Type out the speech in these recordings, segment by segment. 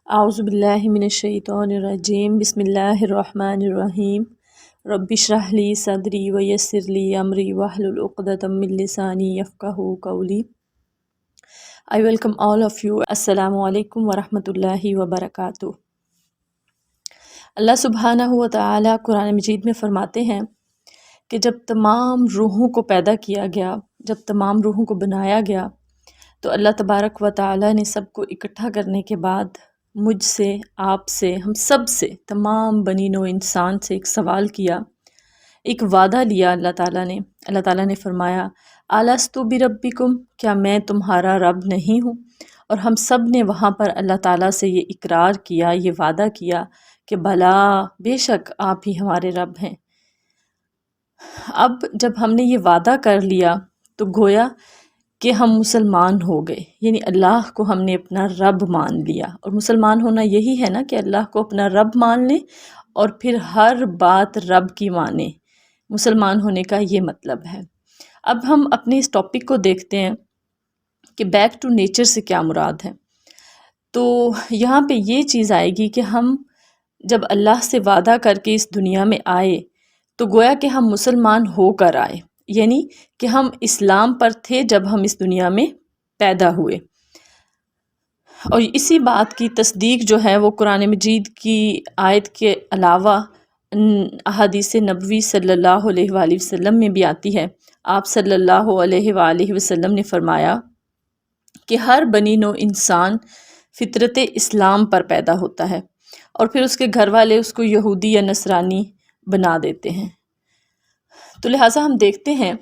اعوذ باللہ من الشیطان الرجیم بسم اللہ الرحمن الرحیم رب اشرح لی صدری ویسر لی امری واحلل عقدۃ من لسانی یفقہوا قولی۔ I welcome all of you. السلام علیکم ورحمۃ اللہ وبرکاتہ۔ اللہ سبحانہ و تعالیٰ قرآن مجید میں فرماتے ہیں کہ جب تمام روحوں کو پیدا کیا گیا، جب تمام روحوں کو بنایا گیا، تو اللہ تبارک و تعالیٰ نے سب کو اکٹھا کرنے کے بعد مجھ سے، آپ سے، ہم سب سے، تمام بنی نوع انسان سے ایک سوال کیا، ایک وعدہ لیا اللہ تعالیٰ نے فرمایا الستُ بربکم، کیا میں تمہارا رب نہیں ہوں؟ اور ہم سب نے وہاں پر اللہ تعالیٰ سے یہ اقرار کیا، یہ وعدہ کیا کہ بلا، بے شک آپ ہی ہمارے رب ہیں۔ اب جب ہم نے یہ وعدہ کر لیا تو گویا کہ ہم مسلمان ہو گئے، یعنی اللہ کو ہم نے اپنا رب مان لیا۔ اور مسلمان ہونا یہی ہے نا کہ اللہ کو اپنا رب مان لیں اور پھر ہر بات رب کی مانیں۔ مسلمان ہونے کا یہ مطلب ہے۔ اب ہم اپنے اس ٹاپک کو دیکھتے ہیں کہ بیک ٹو نیچر سے کیا مراد ہے۔ تو یہاں پہ یہ چیز آئے گی کہ ہم جب اللہ سے وعدہ کر کے اس دنیا میں آئے تو گویا کہ ہم مسلمان ہو کر آئے، یعنی کہ ہم اسلام پر تھے جب ہم اس دنیا میں پیدا ہوئے۔ اور اسی بات کی تصدیق جو ہے وہ قرآن مجید کی آیت کے علاوہ احادیث نبوی صلی اللہ علیہ وآلہ وسلم میں بھی آتی ہے۔ آپ صلی اللہ علیہ وآلہ وسلم نے فرمایا کہ ہر بنی نوع انسان فطرت اسلام پر پیدا ہوتا ہے اور پھر اس کے گھر والے اس کو یہودی یا نصرانی بنا دیتے ہیں۔ تو لہٰذا ہم دیکھتے ہیں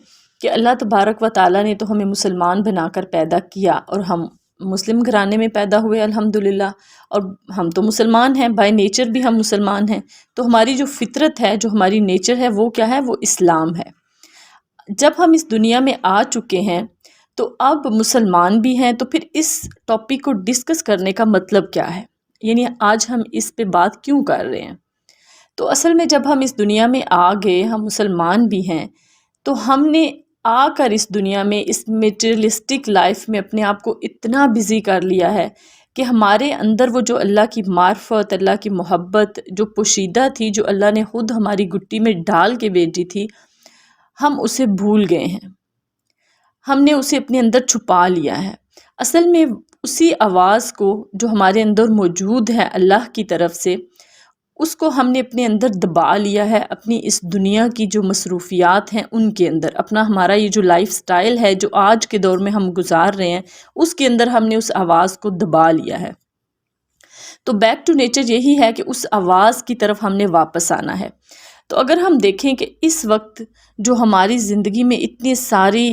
کہ اللہ تبارک و تعالیٰ نے تو ہمیں مسلمان بنا کر پیدا کیا اور ہم مسلم گھرانے میں پیدا ہوئے الحمدللہ، اور ہم تو مسلمان ہیں، بائی نیچر بھی ہم مسلمان ہیں۔ تو ہماری جو فطرت ہے، جو ہماری نیچر ہے، وہ کیا ہے؟ وہ اسلام ہے۔ جب ہم اس دنیا میں آ چکے ہیں تو اب مسلمان بھی ہیں، تو پھر اس ٹاپک کو ڈسکس کرنے کا مطلب کیا ہے؟ یعنی آج ہم اس پہ بات کیوں کر رہے ہیں؟ تو اصل میں جب ہم اس دنیا میں آ گئے، ہم مسلمان بھی ہیں، تو ہم نے آ کر اس دنیا میں اس میٹیریلسٹک لائف میں اپنے آپ کو اتنا بزی کر لیا ہے کہ ہمارے اندر وہ جو اللہ کی معرفت، اللہ کی محبت جو پوشیدہ تھی، جو اللہ نے خود ہماری گٹی میں ڈال کے بھیجی تھی، ہم اسے بھول گئے ہیں۔ ہم نے اسے اپنے اندر چھپا لیا ہے۔ اصل میں اسی آواز کو جو ہمارے اندر موجود ہے اللہ کی طرف سے، اس کو ہم نے اپنے اندر دبا لیا ہے، اپنی اس دنیا کی جو مصروفیات ہیں ان کے اندر، ہمارا یہ جو لائف سٹائل ہے جو آج کے دور میں ہم گزار رہے ہیں، اس کے اندر ہم نے اس آواز کو دبا لیا ہے۔ تو بیک ٹو نیچر یہی ہے کہ اس آواز کی طرف ہم نے واپس آنا ہے۔ تو اگر ہم دیکھیں کہ اس وقت جو ہماری زندگی میں اتنی ساری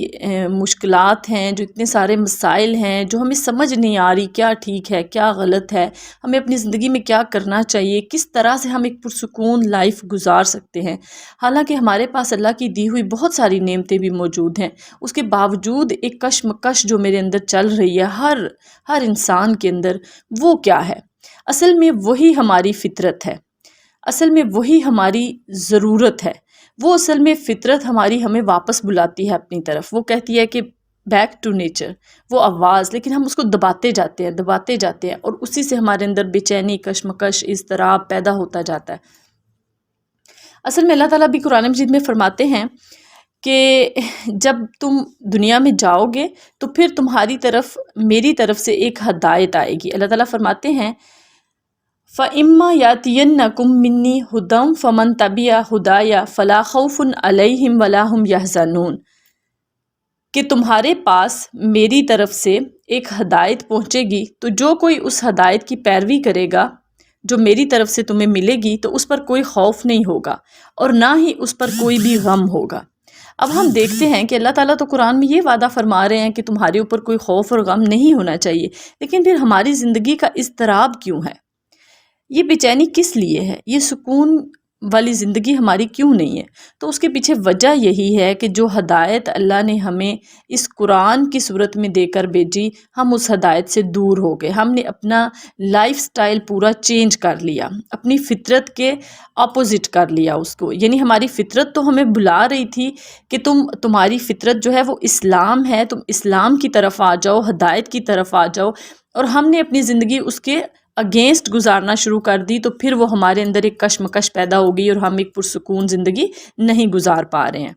مشکلات ہیں، جو اتنے سارے مسائل ہیں، جو ہمیں سمجھ نہیں آ رہی کیا ٹھیک ہے کیا غلط ہے، ہمیں اپنی زندگی میں کیا کرنا چاہیے، کس طرح سے ہم ایک پرسکون لائف گزار سکتے ہیں، حالانکہ ہمارے پاس اللہ کی دی ہوئی بہت ساری نعمتیں بھی موجود ہیں، اس کے باوجود ایک کشمکش جو میرے اندر چل رہی ہے ہر انسان کے اندر، وہ کیا ہے؟ اصل میں وہی ہماری فطرت ہے، اصل میں وہی ہماری ضرورت ہے۔ وہ اصل میں فطرت ہمیں واپس بلاتی ہے اپنی طرف، وہ کہتی ہے کہ بیک ٹو نیچر، وہ آواز، لیکن ہم اس کو دباتے جاتے ہیں اور اسی سے ہمارے اندر بے چینی، کشمکش، اضطراب پیدا ہوتا جاتا ہے۔ اصل میں اللہ تعالیٰ بھی قرآن مجید میں فرماتے ہیں کہ جب تم دنیا میں جاؤ گے تو پھر تمہاری طرف، میری طرف سے ایک ہدایت آئے گی۔ اللہ تعالیٰ فرماتے ہیں فَإِمَّا يَأْتِيَنَّكُم مِّنِّي هُدًى فَمَن تَبِعَ هُدَايَ فَلَا خَوْفٌ عَلَيْهِمْ وَلَا هُمْ يَحْزَنُونَ، کہ تمہارے پاس میری طرف سے ایک ہدایت پہنچے گی تو جو کوئی اس ہدایت کی پیروی کرے گا جو میری طرف سے تمہیں ملے گی تو اس پر کوئی خوف نہیں ہوگا اور نہ ہی اس پر کوئی بھی غم ہوگا۔ اب ہم دیکھتے ہیں کہ اللہ تعالیٰ تو قرآن میں یہ وعدہ فرما رہے ہیں کہ تمہارے اوپر کوئی خوف اور غم نہیں ہونا چاہیے، لیکن پھر ہماری زندگی کا اضطراب کیوں ہے؟ یہ بے چینی کس لیے ہے؟ یہ سکون والی زندگی ہماری کیوں نہیں ہے؟ تو اس کے پیچھے وجہ یہی ہے کہ جو ہدایت اللہ نے ہمیں اس قرآن کی صورت میں دے کر بھیجی، ہم اس ہدایت سے دور ہو گئے، ہم نے اپنا لائف سٹائل پورا چینج کر لیا، اپنی فطرت کے اپوزٹ کر لیا اس کو۔ یعنی ہماری فطرت تو ہمیں بلا رہی تھی کہ تمہاری فطرت جو ہے وہ اسلام ہے، تم اسلام کی طرف آ جاؤ، ہدایت کی طرف آ جاؤ، اور ہم نے اپنی زندگی اس کے اگینسٹ گزارنا شروع کر دی تو پھر وہ ہمارے اندر ایک کشمکش پیدا ہوگی اور ہم ایک پرسکون زندگی نہیں گزار پا رہے ہیں۔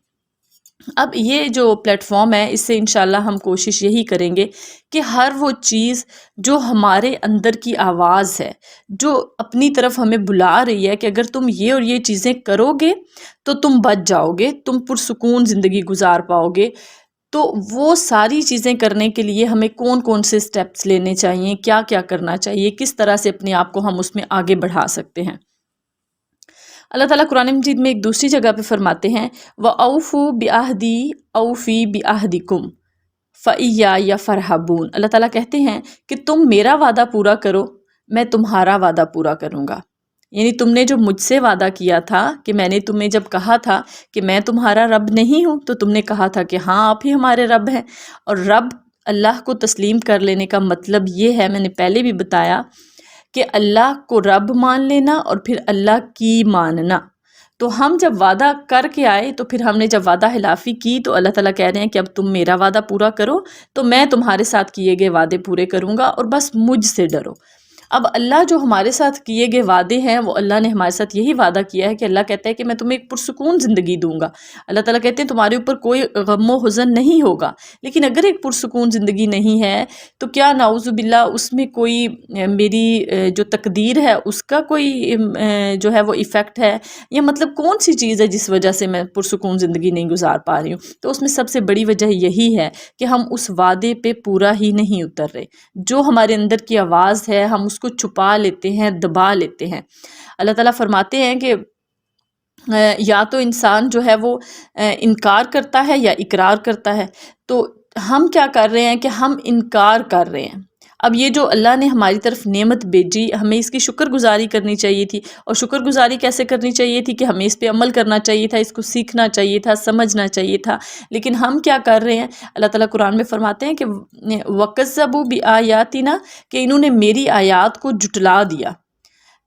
اب یہ جو پلیٹ فارم ہے، اس سے انشاءاللہ ہم کوشش یہی کریں گے کہ ہر وہ چیز جو ہمارے اندر کی آواز ہے، جو اپنی طرف ہمیں بلا رہی ہے کہ اگر تم یہ اور یہ چیزیں کرو گے تو تم بچ جاؤ گے، تم پرسکون زندگی گزار پاؤ گے، تو وہ ساری چیزیں کرنے کے لیے ہمیں کون کون سے سٹیپس لینے چاہیے، کیا کیا کرنا چاہیے، کس طرح سے اپنے آپ کو ہم اس میں آگے بڑھا سکتے ہیں۔ اللہ تعالیٰ قرآن مجید میں ایک دوسری جگہ پہ فرماتے ہیں وَأَوْفُوا بِعَهْدِي أَوْفِ بِعَهْدِكُمْ فَإِيَّايَ فَارْهَبُونَ۔ اللہ تعالیٰ کہتے ہیں کہ تم میرا وعدہ پورا کرو، میں تمہارا وعدہ پورا کروں گا۔ یعنی تم نے جو مجھ سے وعدہ کیا تھا کہ میں نے تمہیں جب کہا تھا کہ میں تمہارا رب نہیں ہوں، تو تم نے کہا تھا کہ ہاں آپ ہی ہمارے رب ہیں، اور رب اللہ کو تسلیم کر لینے کا مطلب یہ ہے، میں نے پہلے بھی بتایا، کہ اللہ کو رب مان لینا اور پھر اللہ کی ماننا۔ تو ہم جب وعدہ کر کے آئے تو پھر ہم نے جب وعدہ خلافی کی تو اللہ تعالیٰ کہہ رہے ہیں کہ اب تم میرا وعدہ پورا کرو تو میں تمہارے ساتھ کیے گئے وعدے پورے کروں گا، اور بس مجھ سے ڈرو۔ اب اللہ جو ہمارے ساتھ کیے گئے وعدے ہیں، وہ اللہ نے ہمارے ساتھ یہی وعدہ کیا ہے کہ اللہ کہتا ہے کہ میں تمہیں ایک پرسکون زندگی دوں گا۔ اللہ تعالیٰ کہتے ہیں تمہارے اوپر کوئی غم و حزن نہیں ہوگا۔ لیکن اگر ایک پرسکون زندگی نہیں ہے تو کیا نعوذ باللہ اس میں کوئی میری جو تقدیر ہے اس کا کوئی جو ہے وہ ایفیکٹ ہے، یا مطلب کون سی چیز ہے جس وجہ سے میں پرسکون زندگی نہیں گزار پا رہی ہوں؟ تو اس میں سب سے بڑی وجہ یہی ہے کہ ہم اس وعدے پہ پورا ہی نہیں اتر رہے۔ جو ہمارے اندر کی آواز ہے ہم اس کو چھپا لیتے ہیں، دبا لیتے ہیں۔ اللہ تعالیٰ فرماتے ہیں کہ یا تو انسان جو ہے وہ انکار کرتا ہے یا اقرار کرتا ہے۔ تو ہم کیا کر رہے ہیں کہ ہم انکار کر رہے ہیں۔ اب یہ جو اللہ نے ہماری طرف نعمت بھیجی، ہمیں اس کی شکر گزاری کرنی چاہیے تھی، اور شکر گزاری کیسے کرنی چاہیے تھی کہ ہمیں اس پہ عمل کرنا چاہیے تھا، اس کو سیکھنا چاہیے تھا، سمجھنا چاہیے تھا۔ لیکن ہم کیا کر رہے ہیں؟ اللہ تعالیٰ قرآن میں فرماتے ہیں کہ وَكَذَّبُوا بِآيَاتِنَا، کہ انہوں نے میری آیات کو جھٹلا دیا،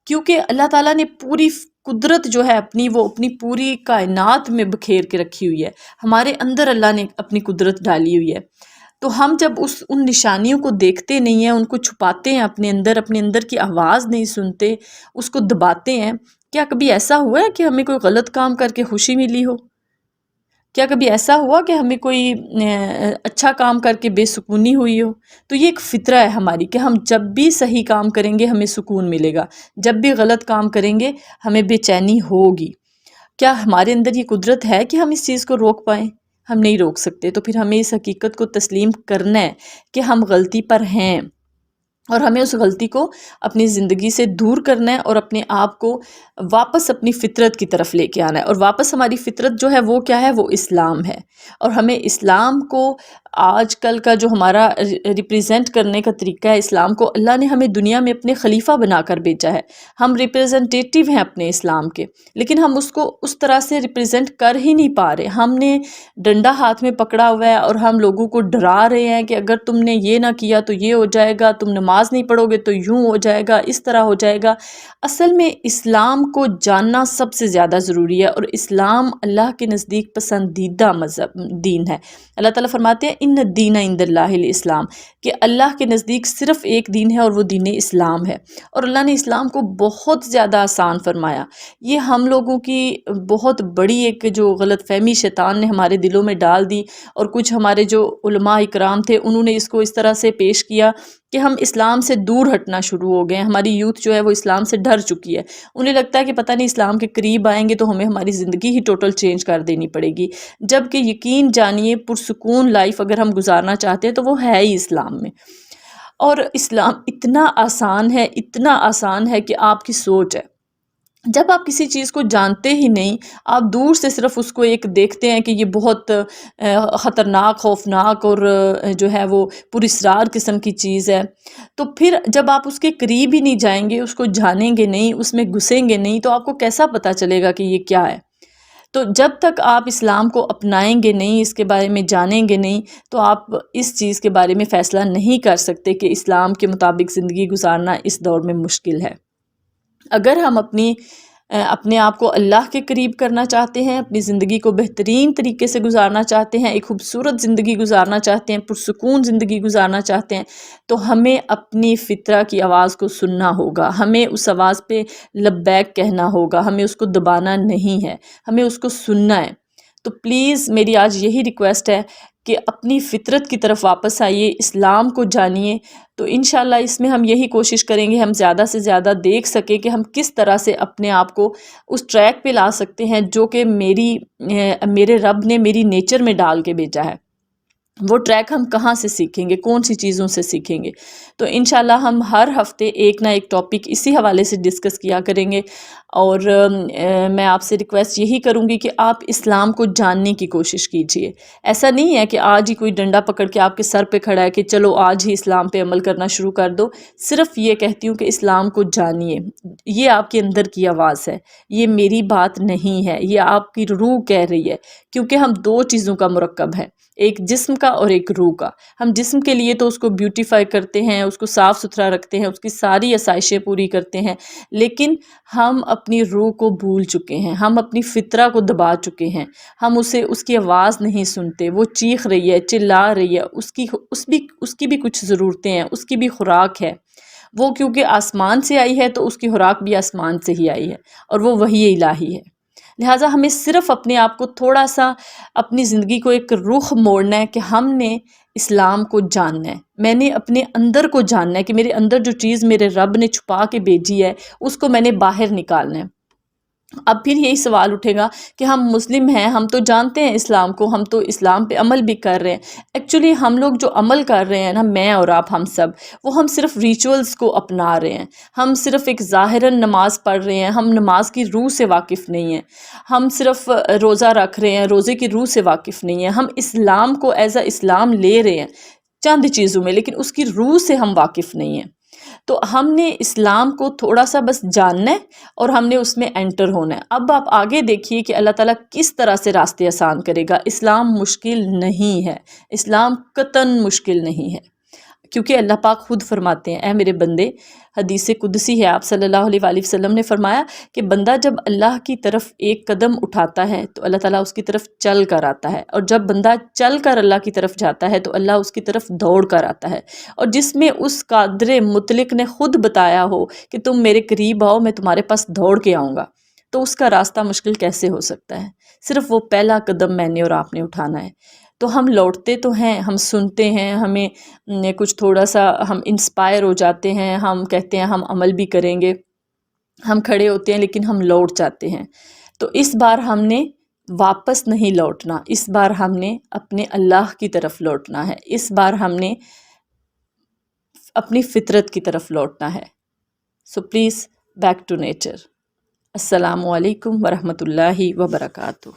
کیونکہ اللہ تعالیٰ نے پوری قدرت جو ہے اپنی، وہ اپنی پوری کائنات میں بکھیر کے رکھی ہوئی ہے۔ ہمارے اندر اللہ نے اپنی قدرت ڈالی ہوئی ہے۔ تو ہم جب ان نشانیوں کو دیکھتے نہیں ہیں، ان کو چھپاتے ہیں اپنے اندر کی آواز نہیں سنتے، اس کو دباتے ہیں۔ کیا کبھی ایسا ہوا ہے کہ ہمیں کوئی غلط کام کر کے خوشی ملی ہو؟ کیا کبھی ایسا ہوا کہ ہمیں کوئی اچھا کام کر کے بے سکونی ہوئی ہو؟ تو یہ ایک فطرہ ہے ہماری کہ ہم جب بھی صحیح کام کریں گے ہمیں سکون ملے گا، جب بھی غلط کام کریں گے ہمیں بے چینی ہوگی۔ کیا ہمارے اندر یہ قدرت ہے کہ ہم اس چیز کو روک پائیں؟ ہم نہیں روک سکتے۔ تو پھر ہمیں اس حقیقت کو تسلیم کرنا ہے کہ ہم غلطی پر ہیں، اور ہمیں اس غلطی کو اپنی زندگی سے دور کرنا ہے اور اپنے آپ کو واپس اپنی فطرت کی طرف لے کے آنا ہے۔ اور واپس ہماری فطرت جو ہے وہ کیا ہے؟ وہ اسلام ہے۔ اور ہمیں اسلام کو آج کل کا جو ہمارا ریپریزنٹ کرنے کا طریقہ ہے، اسلام کو اللہ نے ہمیں دنیا میں اپنے خلیفہ بنا کر بھیجا ہے۔ ہم ریپریزنٹیٹیو ہیں اپنے اسلام کے، لیکن ہم اس کو اس طرح سے ریپریزنٹ کر ہی نہیں پا رہے۔ ہم نے ڈنڈا ہاتھ میں پکڑا ہوا ہے اور ہم لوگوں کو ڈرا رہے ہیں کہ اگر تم نے یہ نہ کیا تو یہ ہو جائے گا، تم نماز نہیں پڑھو گے تو یوں ہو جائے گا، اس طرح ہو جائے گا۔ اصل میں اسلام کو جاننا سب سے زیادہ ضروری ہے، اور اسلام اللہ کے نزدیک پسندیدہ دین ہے۔ اللہ تعالیٰ فرماتے ہیں ان الدین عند اللہ الاسلام، کہ اللہ کے نزدیک صرف ایک دین ہے اور وہ دین اسلام ہے۔ اور اللہ نے اسلام کو بہت زیادہ آسان فرمایا۔ یہ ہم لوگوں کی بہت بڑی ایک جو غلط فہمی شیطان نے ہمارے دلوں میں ڈال دی، اور کچھ ہمارے جو علماء اکرام تھے انہوں نے اس کو اس طرح سے پیش کیا کہ ہم اسلام سے دور ہٹنا شروع ہو گئے ہیں۔ ہماری یوتھ جو ہے وہ اسلام سے ڈر چکی ہے، انہیں لگتا ہے کہ پتہ نہیں اسلام کے قریب آئیں گے تو ہمیں ہماری زندگی ہی ٹوٹل چینج کر دینی پڑے گی، جبکہ یقین جانیے پرسکون لائف اگر ہم گزارنا چاہتے ہیں تو وہ ہے ہی اسلام میں۔ اور اسلام اتنا آسان ہے کہ آپ کی سوچ ہے۔ جب آپ کسی چیز کو جانتے ہی نہیں، آپ دور سے صرف اس کو ایک دیکھتے ہیں کہ یہ بہت خطرناک، خوفناک اور جو ہے وہ پراسرار قسم کی چیز ہے، تو پھر جب آپ اس کے قریب ہی نہیں جائیں گے، اس کو جانیں گے نہیں، اس میں گھسیں گے نہیں، تو آپ کو کیسا پتہ چلے گا کہ یہ کیا ہے؟ تو جب تک آپ اسلام کو اپنائیں گے نہیں، اس کے بارے میں جانیں گے نہیں، تو آپ اس چیز کے بارے میں فیصلہ نہیں کر سکتے کہ اسلام کے مطابق زندگی گزارنا اس دور میں مشکل ہے۔ اگر ہم اپنی اپنے آپ کو اللہ کے قریب کرنا چاہتے ہیں، اپنی زندگی کو بہترین طریقے سے گزارنا چاہتے ہیں، ایک خوبصورت زندگی گزارنا چاہتے ہیں، پرسکون زندگی گزارنا چاہتے ہیں، تو ہمیں اپنی فطرہ کی آواز کو سننا ہوگا، ہمیں اس آواز پہ لبیک کہنا ہوگا، ہمیں اس کو دبانا نہیں ہے، ہمیں اس کو سننا ہے۔ تو پلیز میری آج یہی ریکویسٹ ہے کہ اپنی فطرت کی طرف واپس آئیے، اسلام کو جانیے، تو انشاءاللہ اس میں ہم یہی کوشش کریں گے ہم زیادہ سے زیادہ دیکھ سکیں کہ ہم کس طرح سے اپنے آپ کو اس ٹریک پہ لا سکتے ہیں جو کہ میرے رب نے میری نیچر میں ڈال کے بھیجا ہے۔ وہ ٹریک ہم کہاں سے سیکھیں گے، کون سی چیزوں سے سیکھیں گے؟ تو انشاءاللہ ہم ہر ہفتے ایک نہ ایک ٹاپک اسی حوالے سے ڈسکس کیا کریں گے، اور میں آپ سے ریکویسٹ یہی کروں گی کہ آپ اسلام کو جاننے کی کوشش کیجئے۔ ایسا نہیں ہے کہ آج ہی کوئی ڈنڈا پکڑ کے آپ کے سر پہ کھڑا ہے کہ چلو آج ہی اسلام پہ عمل کرنا شروع کر دو۔ صرف یہ کہتی ہوں کہ اسلام کو جانیے، یہ آپ کے اندر کی آواز ہے، یہ میری بات نہیں ہے، یہ آپ کی روح کہہ رہی ہے، کیونکہ ہم دو چیزوں کا مرکب ہے، ایک جسم کا اور ایک روح کا۔ ہم جسم کے لیے تو اس کو بیوٹیفائی کرتے ہیں، اس کو صاف ستھرا رکھتے ہیں، اس کی ساری آسائشیں پوری کرتے ہیں، لیکن ہم اپنی روح کو بھول چکے ہیں، ہم اپنی فطرہ کو دبا چکے ہیں، ہم اس کی آواز نہیں سنتے، وہ چیخ رہی ہے، چلا رہی ہے، اس کی بھی کچھ ضرورتیں ہیں، اس کی بھی خوراک ہے، وہ کیونکہ آسمان سے آئی ہے تو اس کی خوراک بھی آسمان سے ہی آئی ہے، اور وہ وحی الہی ہے۔ لہٰذا ہمیں صرف اپنے آپ کو تھوڑا سا اپنی زندگی کو ایک رخ موڑنا ہے کہ ہم نے اسلام کو جاننا ہے، میں نے اپنے اندر کو جاننا ہے کہ میرے اندر جو چیز میرے رب نے چھپا کے بھیجی ہے اس کو میں نے باہر نکالنا ہے۔ اب پھر یہی سوال اٹھے گا کہ ہم مسلم ہیں، ہم تو جانتے ہیں اسلام کو، ہم تو اسلام پہ عمل بھی کر رہے ہیں۔ ایکچولی ہم لوگ جو عمل کر رہے ہیں نا، میں اور آپ ہم سب، وہ ہم صرف ریچولز کو اپنا رہے ہیں، ہم صرف ایک ظاہراً نماز پڑھ رہے ہیں، ہم نماز کی روح سے واقف نہیں ہیں، ہم صرف روزہ رکھ رہے ہیں، روزے کی روح سے واقف نہیں ہیں، ہم اسلام کو ایز اے اسلام لے رہے ہیں چند چیزوں میں، لیکن اس کی روح سے ہم واقف نہیں ہیں۔ تو ہم نے اسلام کو تھوڑا سا بس جاننا ہے اور ہم نے اس میں انٹر ہونا ہے۔ اب آپ آگے دیکھیے کہ اللہ تعالیٰ کس طرح سے راستے آسان کرے گا۔ اسلام مشکل نہیں ہے، اسلام قطعاً مشکل نہیں ہے، کیونکہ اللہ پاک خود فرماتے ہیں، اے میرے بندے، حدیث قدسی ہے، آپ صلی اللہ علیہ وآلہ وسلم نے فرمایا کہ بندہ جب اللہ کی طرف ایک قدم اٹھاتا ہے تو اللہ تعالیٰ اس کی طرف چل کر آتا ہے، اور جب بندہ چل کر اللہ کی طرف جاتا ہے تو اللہ اس کی طرف دوڑ کر آتا ہے، اور جس میں اس قادر مطلق نے خود بتایا ہو کہ تم میرے قریب آؤ، میں تمہارے پاس دوڑ کے آؤں گا، تو اس کا راستہ مشکل کیسے ہو سکتا ہے؟ صرف وہ پہلا قدم میں نے اور آپ نے اٹھانا ہے۔ تو ہم لوٹتے تو ہیں، ہم سنتے ہیں، ہمیں کچھ تھوڑا سا ہم انسپائر ہو جاتے ہیں، ہم کہتے ہیں ہم عمل بھی کریں گے، ہم کھڑے ہوتے ہیں، لیکن ہم لوٹ جاتے ہیں۔ تو اس بار ہم نے واپس نہیں لوٹنا، اس بار ہم نے اپنے اللہ کی طرف لوٹنا ہے، اس بار ہم نے اپنی فطرت کی طرف لوٹنا ہے۔ So please back to nature. السلام علیکم ورحمۃ اللہ وبرکاتہ۔